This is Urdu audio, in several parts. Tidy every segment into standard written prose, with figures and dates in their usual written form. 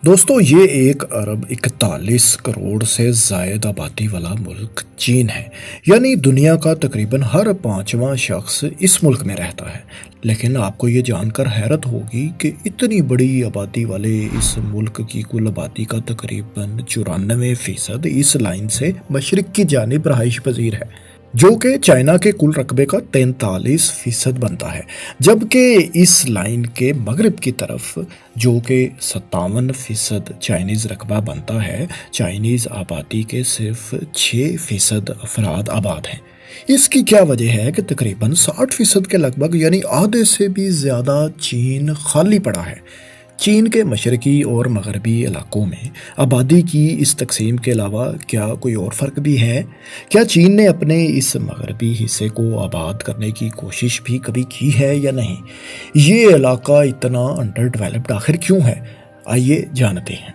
دوستو یہ 1 ارب 41 کروڑ سے زائد آبادی والا ملک چین ہے، یعنی دنیا کا تقریباً ہر 5واں شخص اس ملک میں رہتا ہے۔ لیکن آپ کو یہ جان کر حیرت ہوگی کہ اتنی بڑی آبادی والے اس ملک کی کل آبادی کا تقریباً 94% اس لائن سے مشرق کی جانب رہائش پذیر ہے، جو کہ چائنا کے کل رقبے کا 43% بنتا ہے، جبکہ اس لائن کے مغرب کی طرف جو کہ 57% چائنیز رقبہ بنتا ہے، چائنیز آبادی کے صرف 6% افراد آباد ہیں۔ اس کی کیا وجہ ہے کہ تقریباً 60% کے لگ بھگ یعنی آدھے سے بھی زیادہ چین خالی پڑا ہے۔ چین کے مشرقی اور مغربی علاقوں میں آبادی کی اس تقسیم کے علاوہ کیا کوئی اور فرق بھی ہے؟ کیا چین نے اپنے اس مغربی حصے کو آباد کرنے کی کوشش بھی کبھی کی ہے یا نہیں؟ یہ علاقہ اتنا انڈر ڈیولپڈ آخر کیوں ہے؟ آئیے جانتے ہیں۔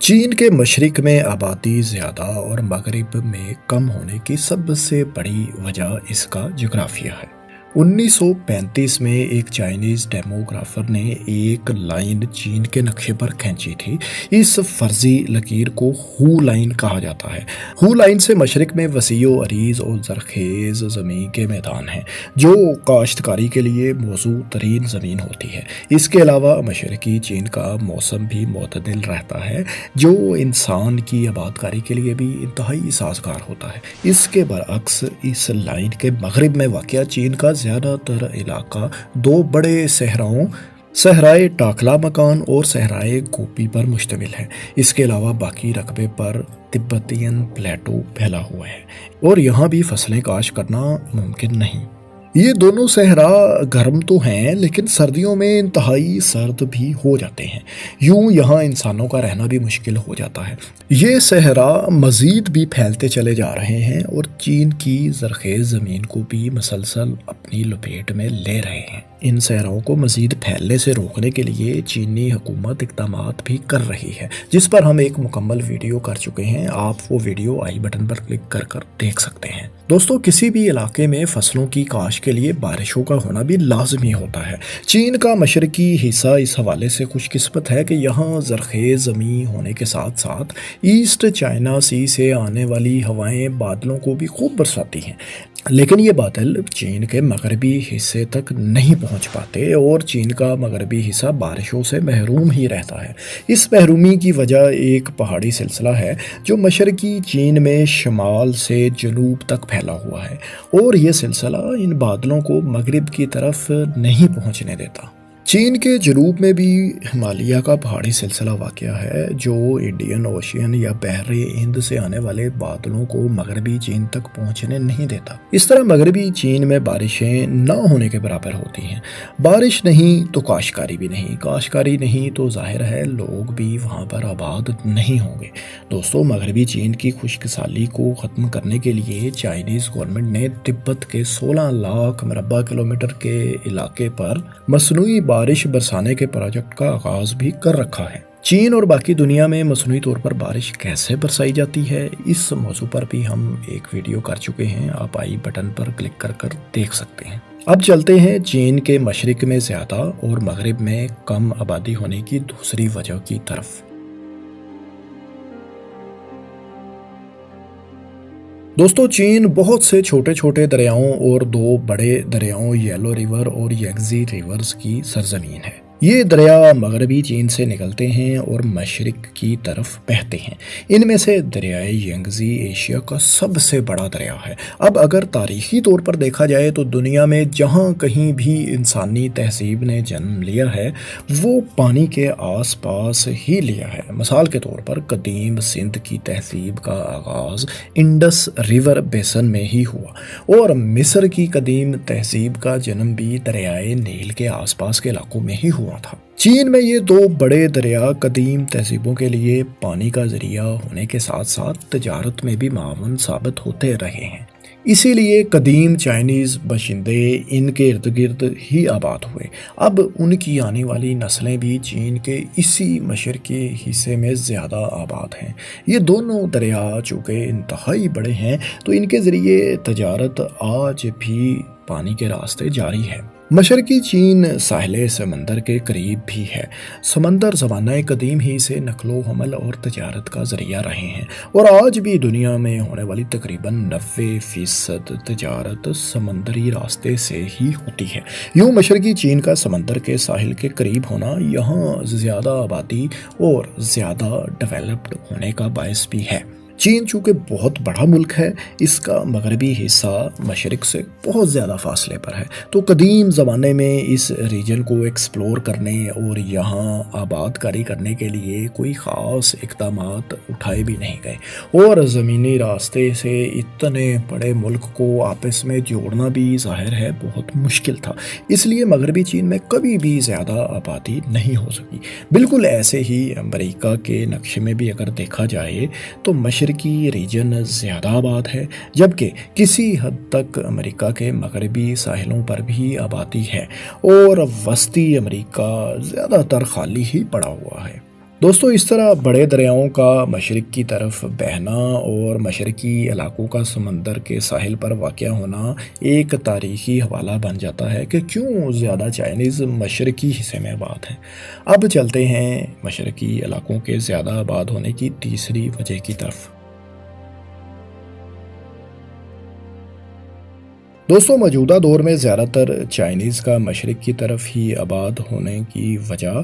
چین کے مشرق میں آبادی زیادہ اور مغرب میں کم ہونے کی سب سے بڑی وجہ اس کا جغرافیہ ہے۔ 1935 میں ایک چائنیز ڈیموگرافر نے ایک لائن چین کے نقشے پر کھینچی تھی۔ اس فرضی لکیر کو ہو لائن کہا جاتا ہے۔ ہو لائن سے مشرق میں وسیع و عریض اور زرخیز زمین کے میدان ہیں، جو کاشتکاری کے لیے موزوں ترین زمین ہوتی ہے۔ اس کے علاوہ مشرقی چین کا موسم بھی معتدل رہتا ہے، جو انسان کی آباد کاری کے لیے بھی انتہائی سازگار ہوتا ہے۔ اس کے برعکس اس لائن کے مغرب میں واقع چین کا زیادہ تر علاقہ دو بڑے صحراؤں، صحرائے ٹاکلا مکان اور صحرائے گوبی پر مشتمل ہے۔ اس کے علاوہ باقی رقبے پر تبتین پلیٹو پھیلا ہوا ہے اور یہاں بھی فصلیں کاشت کرنا ممکن نہیں۔ یہ دونوں صحرا گرم تو ہیں لیکن سردیوں میں انتہائی سرد بھی ہو جاتے ہیں، یوں یہاں انسانوں کا رہنا بھی مشکل ہو جاتا ہے۔ یہ صحرا مزید بھی پھیلتے چلے جا رہے ہیں اور چین کی زرخیز زمین کو بھی مسلسل اپنی لپیٹ میں لے رہے ہیں۔ ان صحراؤں کو مزید پھیلنے سے روکنے کے لیے چینی حکومت اقدامات بھی کر رہی ہے، جس پر ہم ایک مکمل ویڈیو کر چکے ہیں۔ آپ وہ ویڈیو آئی بٹن پر کلک کر کر دیکھ سکتے ہیں۔ دوستو، کسی بھی علاقے میں فصلوں کی کاشت کے لیے بارشوں کا ہونا بھی لازمی ہوتا ہے۔ چین کا مشرقی حصہ اس حوالے سے خوش قسمت ہے کہ یہاں زرخیز زمین ہونے کے ساتھ ساتھ ایسٹ چائنا سی سے آنے والی ہوائیں بادلوں کو بھی خوب برساتی ہیں، لیکن یہ بادل چین کے مغربی حصے تک نہیں پہنچ پاتے اور چین کا مغربی حصہ بارشوں سے محروم ہی رہتا ہے۔ اس محرومی کی وجہ ایک پہاڑی سلسلہ ہے جو مشرقی چین میں شمال سے جنوب تک پھیلا ہوا ہے، اور یہ سلسلہ ان بادلوں کو مغرب کی طرف نہیں پہنچنے دیتا۔ چین کے جنوب میں بھی ہمالیہ کا پہاڑی سلسلہ واقع ہے جو انڈین اوشین یا بحر ہند سے آنے والے بادلوں کو مغربی چین تک پہنچنے نہیں دیتا۔ اس طرح مغربی چین میں بارشیں نہ ہونے کے برابر ہوتی ہیں۔ بارش نہیں تو کاشتکاری بھی نہیں، کاشتکاری نہیں تو ظاہر ہے لوگ بھی وہاں پر آباد نہیں ہوں گے۔ دوستو، مغربی چین کی خشک سالی کو ختم کرنے کے لیے چائنیز گورنمنٹ نے تبت کے 16 لاکھ مربع کلومیٹر کے علاقے پر مصنوعی بارش برسانے کے پروجیکٹ کا آغاز بھی کر رکھا ہے۔ چین اور باقی دنیا میں مصنوعی طور پر بارش کیسے برسائی جاتی ہے، اس موضوع پر بھی ہم ایک ویڈیو کر چکے ہیں، آپ آئی بٹن پر کلک کر کر دیکھ سکتے ہیں۔ اب چلتے ہیں چین کے مشرق میں زیادہ اور مغرب میں کم آبادی ہونے کی دوسری وجہ کی طرف۔ دوستو، چین بہت سے چھوٹے چھوٹے دریاؤں اور 2 بڑے دریاؤں یلو ریور اور یانگزی ریورز کی سرزمین ہے۔ یہ دریا مغربی چین سے نکلتے ہیں اور مشرق کی طرف بہتے ہیں۔ ان میں سے دریائے یانگزی ایشیا کا سب سے بڑا دریا ہے۔ اب اگر تاریخی طور پر دیکھا جائے تو دنیا میں جہاں کہیں بھی انسانی تہذیب نے جنم لیا ہے وہ پانی کے آس پاس ہی لیا ہے۔ مثال کے طور پر قدیم سندھ کی تہذیب کا آغاز انڈس ریور بیسن میں ہی ہوا اور مصر کی قدیم تہذیب کا جنم بھی دریائے نیل کے آس پاس کے علاقوں میں ہی ہوا تھا۔ چین میں یہ 2 بڑے دریا قدیم تہذیبوں کے لیے پانی کا ذریعہ ہونے کے ساتھ ساتھ تجارت میں بھی معاون ثابت ہوتے رہے ہیں۔ اسی لیے قدیم چائنیز باشندے ان کے ارد گرد ہی آباد ہوئے۔ اب ان کی آنے والی نسلیں بھی چین کے اسی مشرقی حصے میں زیادہ آباد ہیں۔ یہ دونوں دریا چونکہ انتہائی بڑے ہیں تو ان کے ذریعے تجارت آج بھی پانی کے راستے جاری ہے۔ مشرقی چین ساحل سمندر کے قریب بھی ہے۔ سمندر زمانہ قدیم ہی سے نقل و حمل اور تجارت کا ذریعہ رہے ہیں، اور آج بھی دنیا میں ہونے والی تقریباً 90% تجارت سمندری راستے سے ہی ہوتی ہے۔ یوں مشرقی چین کا سمندر کے ساحل کے قریب ہونا یہاں زیادہ آبادی اور زیادہ ڈیولپڈ ہونے کا باعث بھی ہے۔ چین چونکہ بہت بڑا ملک ہے، اس کا مغربی حصہ مشرق سے بہت زیادہ فاصلے پر ہے، تو قدیم زمانے میں اس ریجن کو ایکسپلور کرنے اور یہاں آباد کاری کرنے کے لیے کوئی خاص اقدامات اٹھائے بھی نہیں گئے، اور زمینی راستے سے اتنے بڑے ملک کو آپس میں جوڑنا بھی ظاہر ہے بہت مشکل تھا، اس لیے مغربی چین میں کبھی بھی زیادہ آبادی نہیں ہو سکی۔ بالکل ایسے ہی امریکہ کے نقشے میں بھی اگر دیکھا جائے تو مشرقی ریجن زیادہ آباد ہے، جبکہ کسی حد تک امریکہ کے مغربی ساحلوں پر بھی آبادی ہے، اور وسطی امریکہ زیادہ تر خالی ہی پڑا ہوا ہے۔ دوستو، اس طرح بڑے دریاؤں کا مشرق کی طرف بہنا اور مشرقی علاقوں کا سمندر کے ساحل پر واقع ہونا ایک تاریخی حوالہ بن جاتا ہے کہ کیوں زیادہ چائنیز مشرقی حصے میں آباد ہیں۔ اب چلتے ہیں مشرقی علاقوں کے زیادہ آباد ہونے کی تیسری وجہ کی طرف۔ دوستو، موجودہ دور میں زیادہ تر چائنیز کا مشرق کی طرف ہی آباد ہونے کی وجہ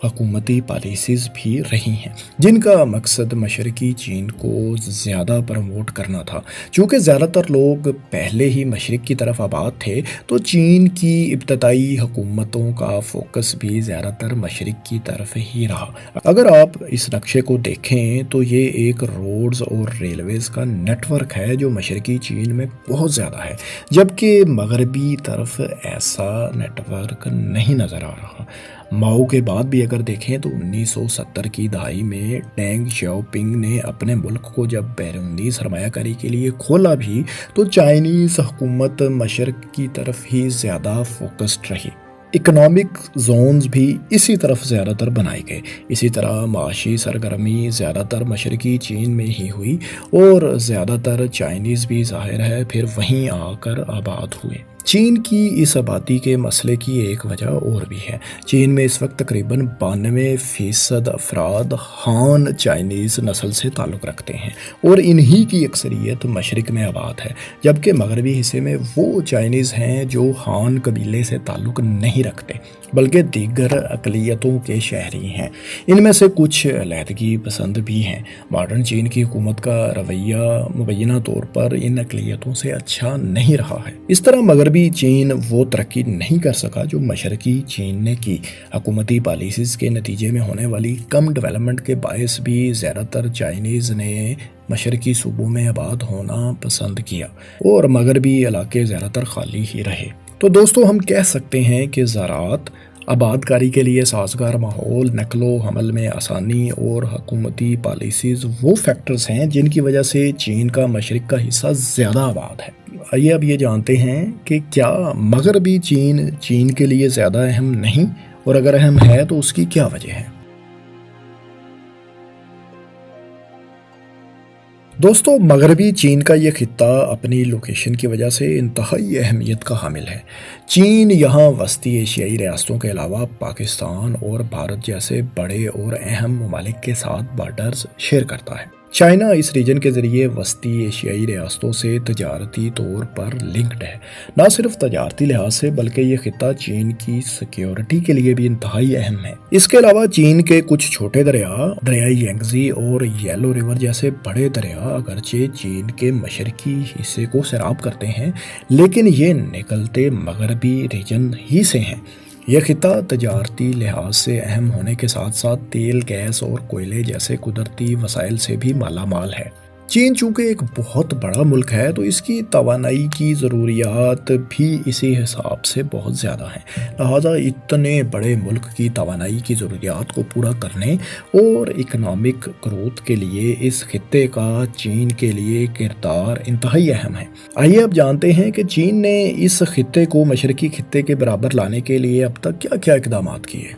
حکومتی پالیسیز بھی رہی ہیں، جن کا مقصد مشرقی چین کو زیادہ پروموٹ کرنا تھا۔ چونکہ زیادہ تر لوگ پہلے ہی مشرق کی طرف آباد تھے، تو چین کی ابتدائی حکومتوں کا فوکس بھی زیادہ تر مشرق کی طرف ہی رہا۔ اگر آپ اس نقشے کو دیکھیں تو یہ ایک روڈز اور ریلویز کا نیٹ ورک ہے جو مشرقی چین میں بہت زیادہ ہے، جبکہ مغربی طرف ایسا نیٹ ورک نہیں نظر آ رہا۔ ماؤ کے بعد بھی اگر دیکھیں تو 1970 کی دہائی میں ڈینگ شیاؤ پنگ نے اپنے ملک کو جب بیرونی سرمایہ کاری کے لیے کھولا بھی، تو چائنیز حکومت مشرق کی طرف ہی زیادہ فوکسڈ رہی۔ اکنامک زونز بھی اسی طرف زیادہ تر بنائے گئے۔ اسی طرح معاشی سرگرمی زیادہ تر مشرقی چین میں ہی ہوئی، اور زیادہ تر چائنیز بھی ظاہر ہے پھر وہیں آ کر آباد ہوئے۔ چین کی اس آبادی کے مسئلے کی ایک وجہ اور بھی ہے۔ چین میں اس وقت تقریباً 92% افراد ہان چائنیز نسل سے تعلق رکھتے ہیں، اور انہی کی اکثریت مشرق میں آباد ہے، جبکہ مغربی حصے میں وہ چائنیز ہیں جو ہان قبیلے سے تعلق نہیں رکھتے بلکہ دیگر اقلیتوں کے شہری ہیں۔ ان میں سے کچھ علیحدگی پسند بھی ہیں۔ ماڈرن چین کی حکومت کا رویہ مبینہ طور پر ان اقلیتوں سے اچھا نہیں رہا ہے۔ اس طرح مغربی چین وہ ترقی نہیں کر سکا جو مشرقی چین نے کی۔ حکومتی پالیسیز کے نتیجے میں ہونے والی کم ڈیولپمنٹ کے باعث بھی زیادہ تر چائنیز نے مشرقی صوبوں میں آباد ہونا پسند کیا، اور مغربی علاقے زیادہ تر خالی ہی رہے۔ تو دوستو، ہم کہہ سکتے ہیں کہ زراعت، آباد کاری کے لیے سازگار ماحول، نقل و حمل میں آسانی اور حکومتی پالیسیز وہ فیکٹرز ہیں جن کی وجہ سے چین کا مشرق کا حصہ زیادہ آباد ہے۔ آئیے اب یہ جانتے ہیں کہ کیا مغربی چین چین کے لیے زیادہ اہم نہیں، اور اگر اہم ہے تو اس کی کیا وجہ ہے؟ دوستو، مغربی چین کا یہ خطہ اپنی لوکیشن کی وجہ سے انتہائی اہمیت کا حامل ہے۔ چین یہاں وسطی ایشیائی ریاستوں کے علاوہ پاکستان اور بھارت جیسے بڑے اور اہم ممالک کے ساتھ بارڈرز شیئر کرتا ہے۔ چائنا اس ریجن کے ذریعے وسطی ایشیائی ریاستوں سے تجارتی طور پر لنکڈ ہے۔ نہ صرف تجارتی لحاظ سے بلکہ یہ خطہ چین کی سیکیورٹی کے لیے بھی انتہائی اہم ہے۔ اس کے علاوہ چین کے کچھ چھوٹے دریائے یانگزی اور یلو ریور جیسے بڑے دریا اگرچہ چین کے مشرقی حصے کو سیراب کرتے ہیں، لیکن یہ نکلتے مغربی ریجن ہی سے ہیں۔ یہ خطہ تجارتی لحاظ سے اہم ہونے کے ساتھ ساتھ تیل، گیس اور کوئلے جیسے قدرتی وسائل سے بھی مالا مال ہے۔ چین چونکہ ایک بہت بڑا ملک ہے تو اس کی توانائی کی ضروریات بھی اسی حساب سے بہت زیادہ ہیں، لہٰذا اتنے بڑے ملک کی توانائی کی ضروریات کو پورا کرنے اور اکنامک گروتھ کے لیے اس خطے کا چین کے لیے کردار انتہائی اہم ہے۔ آئیے اب جانتے ہیں کہ چین نے اس خطے کو مشرقی خطے کے برابر لانے کے لیے اب تک کیا کیا اقدامات کیے۔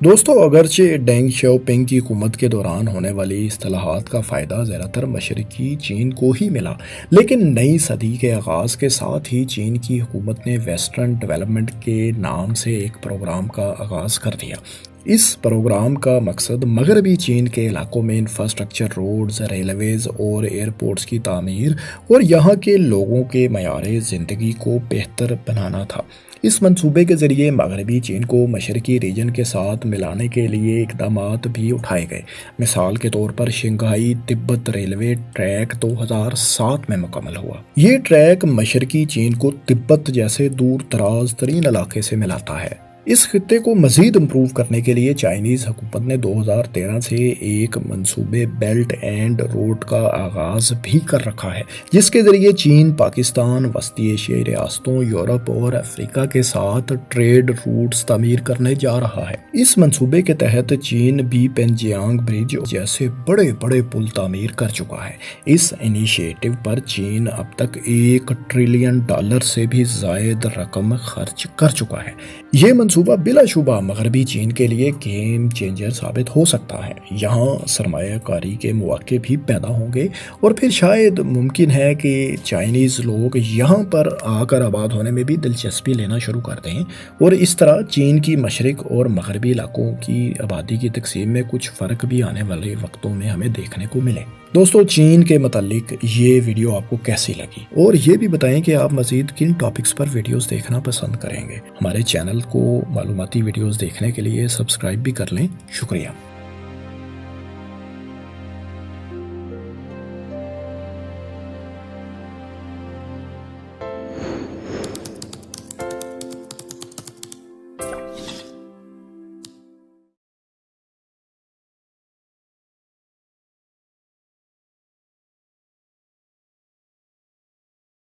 دوستو اگرچہ ڈینگ شیاؤپنگ کی حکومت کے دوران ہونے والی اصلاحات کا فائدہ زیادہ تر مشرقی چین کو ہی ملا، لیکن نئی صدی کے آغاز کے ساتھ ہی چین کی حکومت نے ویسٹرن ڈیولپمنٹ کے نام سے ایک پروگرام کا آغاز کر دیا۔ اس پروگرام کا مقصد مغربی چین کے علاقوں میں انفراسٹرکچر، روڈز، ریلویز اور ایئرپورٹس کی تعمیر اور یہاں کے لوگوں کے معیار زندگی کو بہتر بنانا تھا۔ اس منصوبے کے ذریعے مغربی چین کو مشرقی ریجن کے ساتھ ملانے کے لیے اقدامات بھی اٹھائے گئے۔ مثال کے طور پر شنگھائی تبت ریلوے ٹریک 2007 میں مکمل ہوا۔ یہ ٹریک مشرقی چین کو تبت جیسے دور دراز ترین علاقے سے ملاتا ہے۔ اس خطے کو مزید امپروو کرنے کے لیے چائنیز حکومت نے 2013 سے ایک منصوبے بیلٹ اینڈ روڈ کا آغاز بھی کر رکھا ہے، جس کے ذریعے چین پاکستان، وسطی ایشیائی ریاستوں، یورپ اور افریقہ کے ساتھ ٹریڈ روٹس تعمیر کرنے جا رہا ہے۔ اس منصوبے کے تحت چین بھی پینجیانگ برج جیسے بڑے بڑے پل تعمیر کر چکا ہے۔ اس انیشیٹو پر چین اب تک $1 ٹریلین سے بھی زائد رقم خرچ کر چکا ہے۔ یہ منصوبہ بلا شبہ مغربی چین کے لیے گیم چینجر ثابت ہو سکتا ہے۔ یہاں سرمایہ کاری کے مواقع بھی پیدا ہوں گے اور پھر شاید ممکن ہے کہ چائنیز لوگ یہاں پر آ کر آباد ہونے میں بھی دلچسپی لینا شروع کر دیں اور اس طرح چین کی مشرق اور مغربی علاقوں کی آبادی کی تقسیم میں کچھ فرق بھی آنے والے وقتوں میں ہمیں دیکھنے کو ملے۔ دوستو چین کے متعلق یہ ویڈیو آپ کو کیسی لگی اور یہ بھی بتائیں کہ آپ مزید کن ٹاپکس پر ویڈیوز دیکھنا پسند کریں گے۔ ہمارے چینل کو معلوماتی ویڈیوز دیکھنے کے لیے سبسکرائب بھی کر لیں۔ شکریہ۔